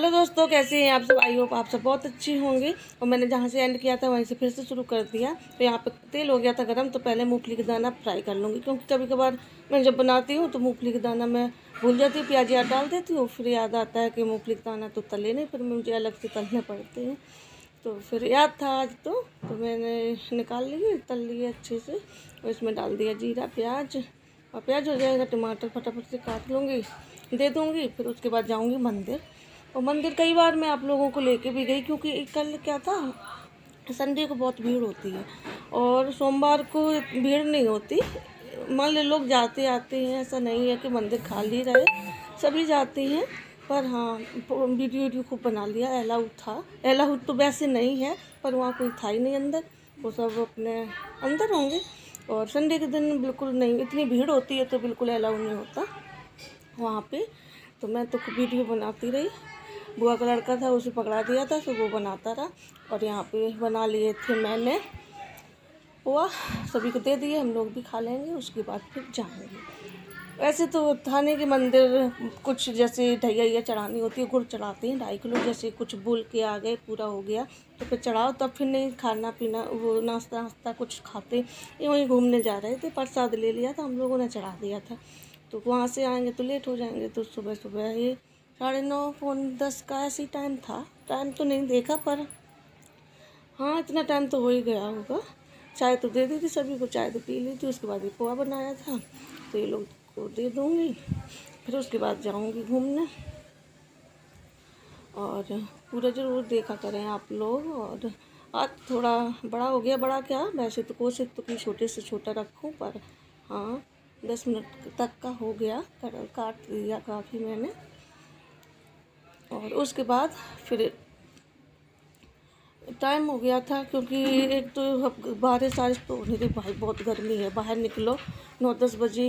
Hello दोस्तों, कैसे हैं आप सब। आई होप आप सब बहुत अच्छी होंगे। और मैंने जहाँ से एंड किया था वहीं से फिर से शुरू कर दिया। तो यहाँ पे तेल हो गया था गरम, तो पहले मूंगफली का दाना फ्राई कर लूँगी, क्योंकि कभी कभार मैं जब बनाती हूँ तो मूंगफली का दाना मैं भूल जाती हूँ, प्याज याद डाल देती हूँ, फिर याद आता है कि मूंगफली का दाना तो तले नहीं, फिर मुझे अलग से तलने पड़ते हैं। तो फिर याद था आज तो मैंने निकाल ली, तल लिए अच्छे से। और इसमें डाल दिया जीरा प्याज, और प्याज हो जाएगा टमाटर फटाफट से काट लूँगी, दे दूँगी। फिर उसके बाद जाऊँगी मंदिर। और मंदिर कई बार मैं आप लोगों को लेके भी गई, क्योंकि कल क्या था, संडे को बहुत भीड़ होती है और सोमवार को भीड़ नहीं होती। मान लो लोग जाते आते हैं, ऐसा नहीं है कि मंदिर खाली रहे, सभी जाते हैं। पर हाँ, वीडियो खूब बना लिया। अलाउड तो वैसे नहीं है, पर वहाँ कोई था ही नहीं अंदर, वो सब अपने अंदर होंगे। और संडे के दिन बिल्कुल नहीं, इतनी भीड़ होती है तो बिल्कुल अलाउ नहीं होता वहाँ पे। तो मैं तो वीडियो बनाती रही। बुआ का लड़का था, उसे पकड़ा दिया था, तो वो बनाता रहा। और यहाँ पे बना लिए थे मैंने पोहा, सभी को दे दिए, हम लोग भी खा लेंगे, उसके बाद फिर जाएंगे। वैसे तो थाने के मंदिर कुछ जैसे ढैया चढ़ानी होती है, गुड़ चढ़ाते हैं 2.5 किलो, जैसे कुछ बोल के आ गए पूरा हो गया तो फिर चढ़ाओ, तब फिर नहीं खाना पीना वो नाश्ता कुछ खाते। ये वहीं घूमने जा रहे थे, प्रसाद ले लिया था हम लोगों ने, चढ़ा दिया था। तो वहाँ से आएंगे तो लेट हो जाएंगे, तो सुबह सुबह ये 9:30 पौने 10 का ऐसी टाइम था। टाइम तो नहीं देखा, पर हाँ इतना टाइम तो हो ही गया होगा। चाय तो दे दी थी सभी को, चाय तो पी ली थी। उसके बाद ये पोहा बनाया था, तो ये लोग को दे दूँगी, फिर उसके बाद जाऊँगी घूमने। और पूरा ज़रूर देखा करें आप लोग। और आज थोड़ा बड़ा हो गया, बड़ा क्या, वैसे तो कोशिश तो की छोटे से छोटा रखूं, पर हाँ 10 मिनट तक का हो गया, काट दिया काफ़ी मैंने। और उसके बाद फिर टाइम हो गया था, क्योंकि एक तो बारिश तो नहीं रही भाई, बहुत गर्मी है, बाहर निकलो 9-10 बजे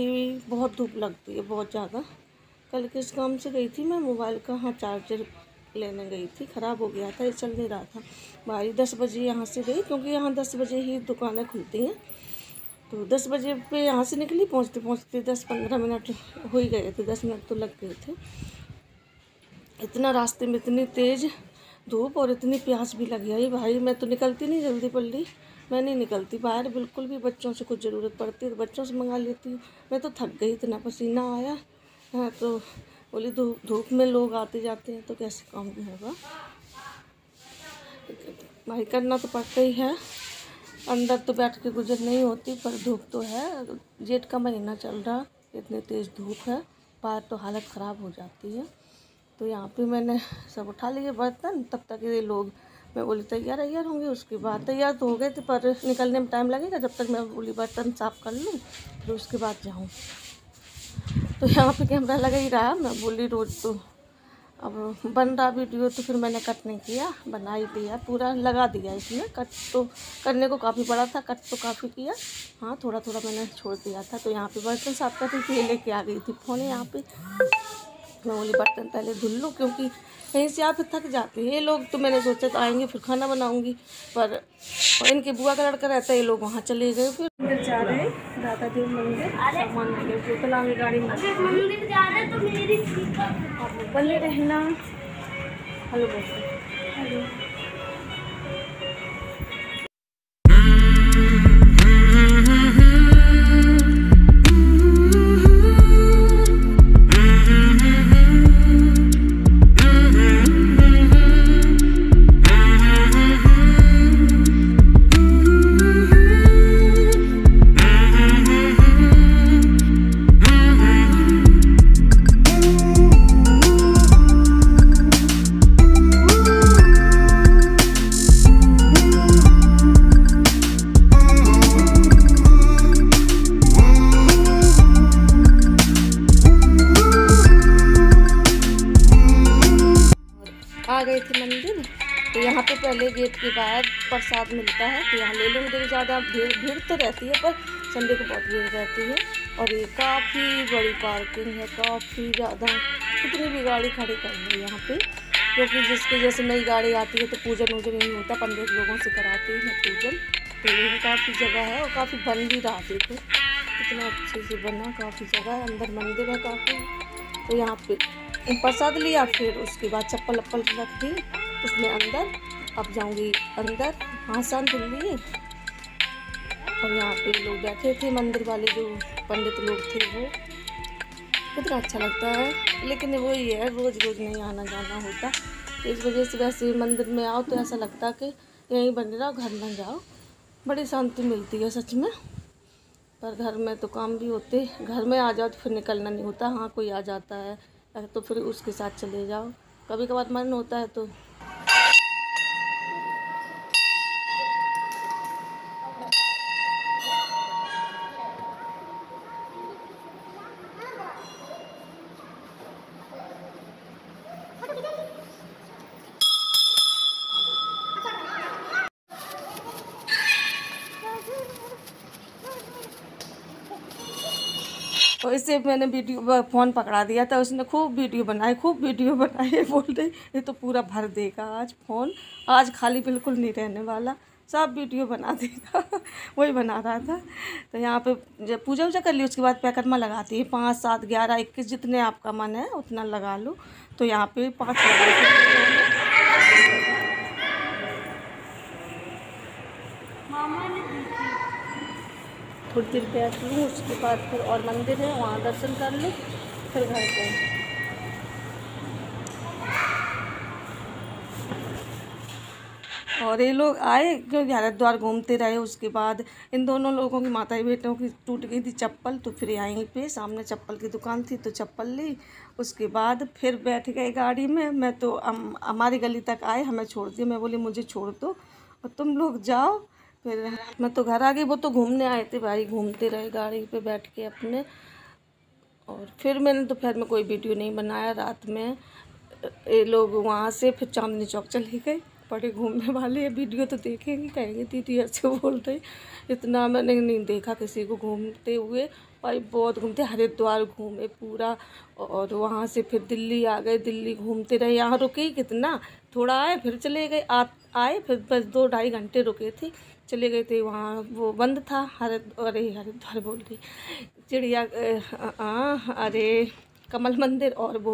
बहुत धूप लगती है, बहुत ज़्यादा। कल किस काम से गई थी मैं, मोबाइल का हाँ चार्जर लेने गई थी, ख़राब हो गया था, ये चल नहीं रहा था। भाई 10 बजे यहाँ से गई, क्योंकि यहाँ 10 बजे ही दुकानें खुलती हैं। तो 10 बजे पे यहाँ से निकली, पहुँचते पहुँचते 10-15 मिनट हो ही गए थे, 10 मिनट तो लग गए थे। इतना रास्ते में इतनी तेज़ धूप और इतनी प्यास भी लगी है भाई, मैं तो निकलती नहीं जल्दी पल्ली, मैं नहीं निकलती बाहर बिल्कुल भी। बच्चों से कुछ ज़रूरत पड़ती है तो बच्चों से मंगा लेती हूँ। मैं तो थक गई, इतना पसीना आया। हाँ तो बोली धूप में लोग आते जाते हैं तो कैसे काम होगा भाई, करना तो पड़ता ही है। अंदर तो बैठ के गुजर नहीं होती, पर धूप तो है। जेठ का महीना चल रहा, इतनी तेज़ धूप है, बाहर तो हालत ख़राब हो जाती है। तो यहाँ पे मैंने सब उठा लिए बर्तन, तब तक ये लोग, मैं बोली तैयार होंगे। उसके बाद तैयार तो हो गए थे, पर निकलने में टाइम लगेगा, जब तक मैं बोली बर्तन साफ़ कर लूँ फिर उसके बाद जाऊँ। तो यहाँ पे कैमरा लगा ही रहा, मैं बोली रोज़ तो अब बन रहा वीडियो, तो फिर मैंने कट नहीं किया, बना ही दिया, पूरा लगा दिया इसमें। कट तो करने को काफ़ी बड़ा था, कट तो काफ़ी किया, हाँ थोड़ा थोड़ा मैंने छोड़ दिया था। तो यहाँ पे बर्तन साफ़ कर रही थी, लेके आ गई थी फ़ोन यहाँ पे। मैं बोली बर्तन पहले धुल लूँ, क्योंकि कहीं से आप थक जाते हैं ये लोग। तो मैंने सोचा तो आएंगे फिर खाना बनाऊंगी, पर इनके बुआ का लड़का रहता है, ये लोग वहाँ चले गए। फिर मंदिर जा रहे हैं, दादा देव मंदिर, सामान लेके चलाएंगे गाड़ी में। मंदिर जा रहे तो मेरी आप बने रहना। Hello hello. आ गए थे मंदिर। तो यहाँ पे पहले गेट के बाहर प्रसाद मिलता है, तो यहाँ ले लेंगे। ज़्यादा भीड़ तो रहती है, पर संडे को बहुत भीड़ रहती है। और ये काफ़ी बड़ी पार्किंग है, काफ़ी ज़्यादा, कितनी भी गाड़ी खड़ी कर लो यहाँ पे, क्योंकि जिसके जैसे नई गाड़ी आती है तो पूजन वूजन नहीं होता, 15 लोगों से कराते हैं पूजन। तो ये काफ़ी जगह है, और काफ़ी बन भी रहा, देखो कितना अच्छे से बना, काफ़ी जगह है, अंदर मंदिर है काफ़ी। तो यहाँ पे प्रसाद लिया, फिर उसके बाद चप्पल अप्पल रख दी उसमें अंदर। अब जाऊंगी अंदर, हाथ शांत धुल लिए। और यहाँ पे लोग बैठे थे, मंदिर वाले जो पंडित लोग थे वो। कितना अच्छा लगता है, लेकिन वही है रोज़ रोज़ नहीं आना जाना होता, तो इस वजह से वैसे मंदिर में आओ तो ऐसा लगता है कि यहीं बने रहो, घर ना जाओ। बड़ी शांति मिलती है सच में। पर घर में तो काम भी होते, घर में आ जाओ तो फिर निकलना नहीं होता। हाँ कोई आ जाता है तो फिर उसके साथ चले जाओ, कभी कभार मन होता है तो। तो इससे मैंने वीडियो फ़ोन पकड़ा दिया था, उसने खूब वीडियो बनाए, खूब वीडियो बनाए। बोल रही ये तो पूरा भर देगा आज फ़ोन, आज खाली बिल्कुल नहीं रहने वाला, सब वीडियो बना देगा। वही बना रहा था। तो यहाँ पे जब पूजा वूजा कर ली उसके बाद पैकरमा लगाती है, 5, 7, 11, 21 जितने आपका मन है उतना लगा लो। तो यहाँ पे 5 लगा थोड़ी देर बैठ लूँ, उसके बाद फिर और मंदिर है वहाँ दर्शन कर लूँ, फिर घर पे। और ये लोग आए क्योंकि हरिद्वार घूमते रहे, उसके बाद इन दोनों लोगों की माताई बेटों की टूट गई थी चप्पल, तो फिर यहीं पे सामने चप्पल की दुकान थी तो चप्पल ली। उसके बाद फिर बैठ गए गाड़ी में, मैं तो हमारी गली तक आए, हमें छोड़ दिया। मैं बोली मुझे छोड़ दो और तुम लोग जाओ। फिर मैं तो घर आ गई, वो तो घूमने आए थे भाई, घूमते रहे गाड़ी पे बैठ के अपने। और फिर मैंने दोपहर में कोई वीडियो नहीं बनाया। रात में ये लोग वहाँ से फिर चांदनी चौक चले गए, बड़े घूमने वाले, वीडियो तो देखेंगे, कहेंगे दीदी ऐसे बोल रही। इतना मैंने नहीं देखा किसी को घूमते हुए भाई, बहुत घूमते, हरिद्वार घूमे पूरा। और वहाँ से फिर दिल्ली आ गए, दिल्ली घूमते रहे, यहाँ रुके ही कितना, थोड़ा आए फिर चले गए, आए फिर बस 2-2.5 घंटे रुके थे, चले गए थे। वहाँ वो बंद था, हरिद्वार बोल रही, चिड़िया अरे कमल मंदिर और वो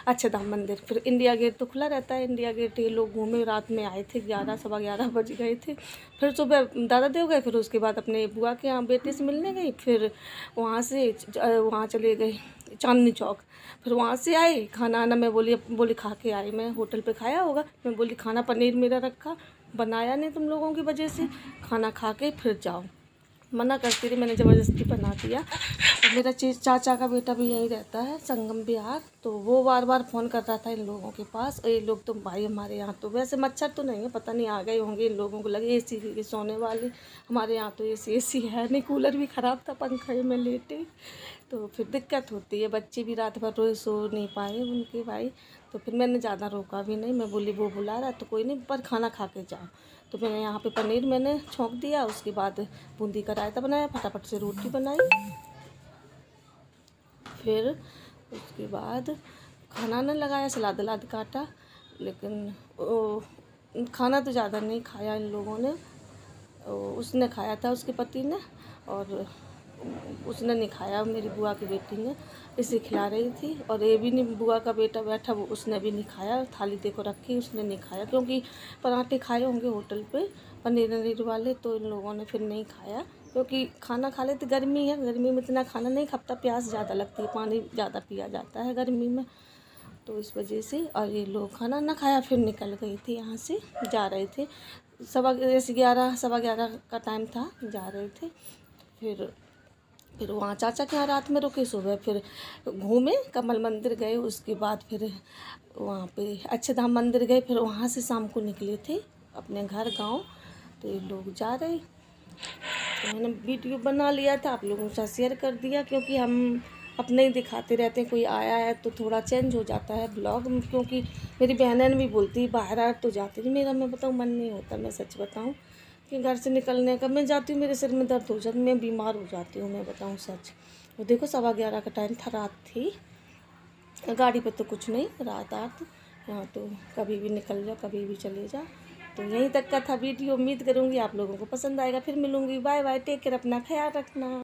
अक्षरधाम मंदिर। फिर इंडिया गेट तो खुला रहता है, इंडिया गेट ये लोग घूमे, रात में आए थे, 11, सवा 11 बज गए थे। फिर सुबह दादा देव गए, फिर उसके बाद अपने बुआ के यहाँ बेटे से मिलने गई, फिर वहाँ से वहाँ चले गए चांदनी चौक। फिर वहाँ से आए, खाना आना मैं बोली खा के आई, मैं होटल पे खाया होगा, मैं बोली खाना पनीर मेरा रखा, बनाया नहीं तुम लोगों की वजह से, खाना खा के फिर जाओ। मना करती रही, मैंने ज़बरदस्ती बना दिया। तो मेरा चाचा का बेटा भी यहीं रहता है संगम बिहार, तो वो बार बार फ़ोन कर रहा था इन लोगों के पास। ये लोग तो भाई हमारे यहाँ तो वैसे मच्छर तो नहीं है, पता नहीं आ गए होंगे, इन लोगों को लगे एसी के सोने वाले। हमारे यहाँ तो एसी है नहीं, कूलर भी ख़राब था, पंखे में लेटे, तो फिर दिक्कत होती है। बच्चे भी रात भर रोए, सो नहीं पाए उनके भाई। तो फिर मैंने ज़्यादा रोका भी नहीं, मैं बोली वो बुला रहा तो कोई नहीं, पर खाना खा के जाओ। तो मैंने यहाँ पे पनीर मैंने छोंक दिया, उसके बाद बूंदी का रायता बनाया, फटाफट से रोटी बनाई। फिर उसके बाद खाना न लगाया, सलाद वलाद काटा, लेकिन खाना तो ज़्यादा नहीं खाया इन लोगों ने। उसने खाया था, उसके पति ने, और उसने नहीं खाया, मेरी बुआ की बेटी ने इसे खिला रही थी। और ये भी नहीं, बुआ का बेटा बैठा, वो उसने भी नहीं खाया, थाली देखो रखी, उसने नहीं खाया, क्योंकि पराठे खाए होंगे होटल पे पनीर वनीर वाले, तो इन लोगों ने फिर नहीं खाया। क्योंकि खाना खा लेते, गर्मी है, गर्मी में इतना खाना नहीं खपता, प्यास ज़्यादा लगती है, पानी ज़्यादा पिया जाता है गर्मी में, तो इस वजह से। और ये लोग खाना ना खाया, फिर निकल गई थी यहाँ से, जा रहे थे, जैसे 11, सवा 11 का टाइम था, जा रहे थे। फिर वहाँ चाचा के यहाँ रात में रुके, सुबह फिर घूमे, कमल मंदिर गए, उसके बाद फिर वहाँ पे अक्षरधाम मंदिर गए, फिर वहाँ से शाम को निकले थे अपने घर गांव। तो ये लोग जा रहे, तो मैंने वीडियो बना लिया था, आप लोगों के साथ शेयर कर दिया, क्योंकि हम अपने ही दिखाते रहते हैं, कोई आया है तो थोड़ा चेंज हो जाता है ब्लॉग। क्योंकि मेरी बहनें भी बोलती बाहर आ तो जाती नहीं, मेरा मैं बताऊँ मन नहीं होता, मैं सच बताऊँ कि घर से निकलने का। मैं जाती हूँ, मेरे सिर में दर्द हो जाता, मैं बीमार हो जाती हूँ, मैं बताऊँ सच। वो देखो 11:15 का टाइम था, रात थी, गाड़ी पे तो कुछ नहीं, रात यहाँ तो कभी भी निकल जाओ, कभी भी चले जाओ। तो यहीं तक का था वीडियो, उम्मीद करूँगी आप लोगों को पसंद आएगा। फिर मिलूँगी, बाय बाय, टेक केयर, अपना ख्याल रखना।